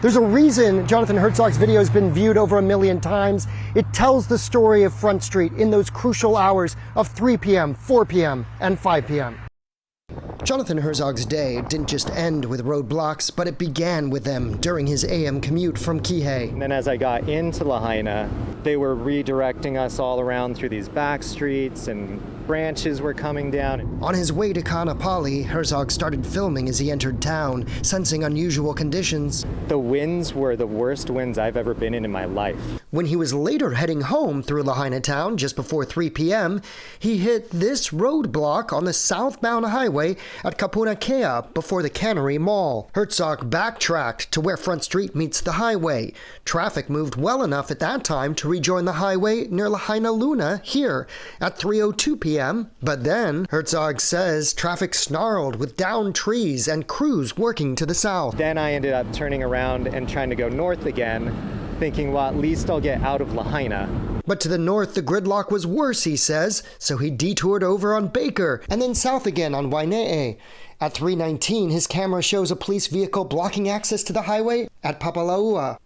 There's a reason Jonathan Herzog's video has been viewed over 1 million times. It tells the story of Front Street in those crucial hours of 3 p.m., 4 p.m., and 5 p.m. Jonathan Herzog's day didn't just end with roadblocks, but it began with them during his AM commute from Kihei. And then as I got into Lahaina, they were redirecting us all around through these back streets, and branches were coming down. On his way to Kaanapali, Herzog started filming as he entered town, sensing unusual conditions. The winds were the worst winds I've ever been in my life. When he was later heading home through Lahaina town just before 3 p.m., he hit this roadblock on the southbound highway at Kapunakea before the Cannery Mall. Herzog backtracked to where Front Street meets the highway. Traffic moved well enough at that time to rejoin the highway near Lahaina Luna here at 3:02 p.m. But then, Herzog says, traffic snarled with downed trees and crews working to the south. Then I ended up turning around and trying to go north again, thinking, well, at least I'll get out of Lahaina. But to the north, the gridlock was worse, he says, so he detoured over on Baker and then south again on Waine'e. At 3:19, his camera shows a police vehicle blocking access to the highway at Papalaua.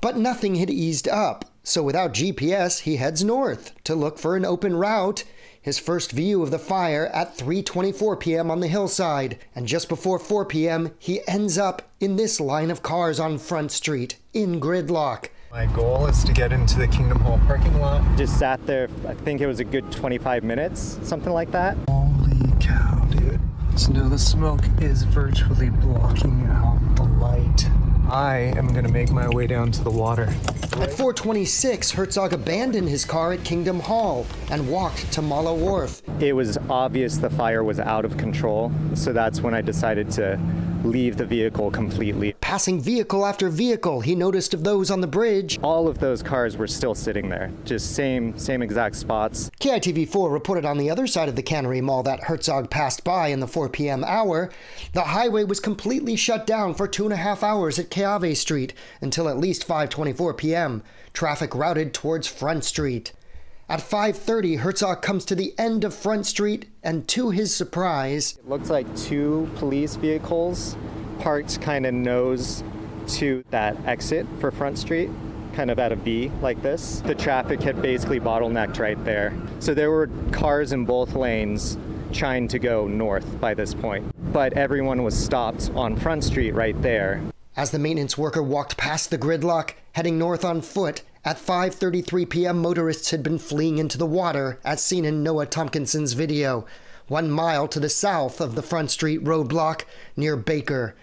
But nothing had eased up, so without GPS, he heads north to look for an open route. His first view of the fire at 3:24 p.m. on the hillside, and just before 4 p.m., he ends up in this line of cars on Front Street, in gridlock. My goal is to get into the Kingdom Hall parking lot. Just sat there, I think it was a good 25 minutes, something like that. Holy cow, dude. So now the smoke is virtually blocking out the light. I am gonna make my way down to the water. At 4:26, Herzog abandoned his car at Kingdom Hall and walked to Mala Wharf. It was obvious the fire was out of control, so that's when I decided to leave the vehicle completely. Passing vehicle after vehicle, he noticed of those on the bridge. All of those cars were still sitting there, just same exact spots. KITV4 reported on the other side of the Cannery Mall that Herzog passed by in the 4 p.m. hour. The highway was completely shut down for 2.5 hours at Keawe Street until at least 5:24 p.m. Traffic routed towards Front Street. At 5:30, Herzog comes to the end of Front Street, and to his surprise, It looked like 2 police vehicles parked kind of nose to that exit for Front Street, kind of at a V like this. The traffic had basically bottlenecked right there. So there were cars in both lanes trying to go north by this point, but everyone was stopped on Front Street right there. as the maintenance worker walked past the gridlock, heading north on foot, at 5:33 p.m. motorists had been fleeing into the water, as seen in Noah Tompkinson's video, 1 mile to the south of the Front Street roadblock near Baker,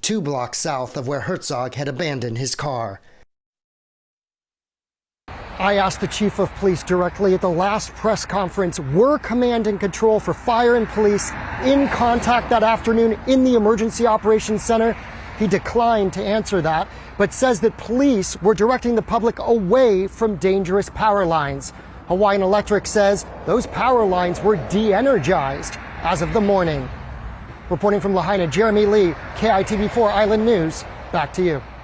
2 blocks south of where Herzog had abandoned his car. I asked the chief of police directly at the last press conference, were command and control for fire and police in contact that afternoon in the Emergency Operations Center? He declined to answer that, but says that police were directing the public away from dangerous power lines. Hawaiian Electric says those power lines were de-energized as of the morning. Reporting from Lahaina, Jeremy Lee, KITV4 Island News. Back to you.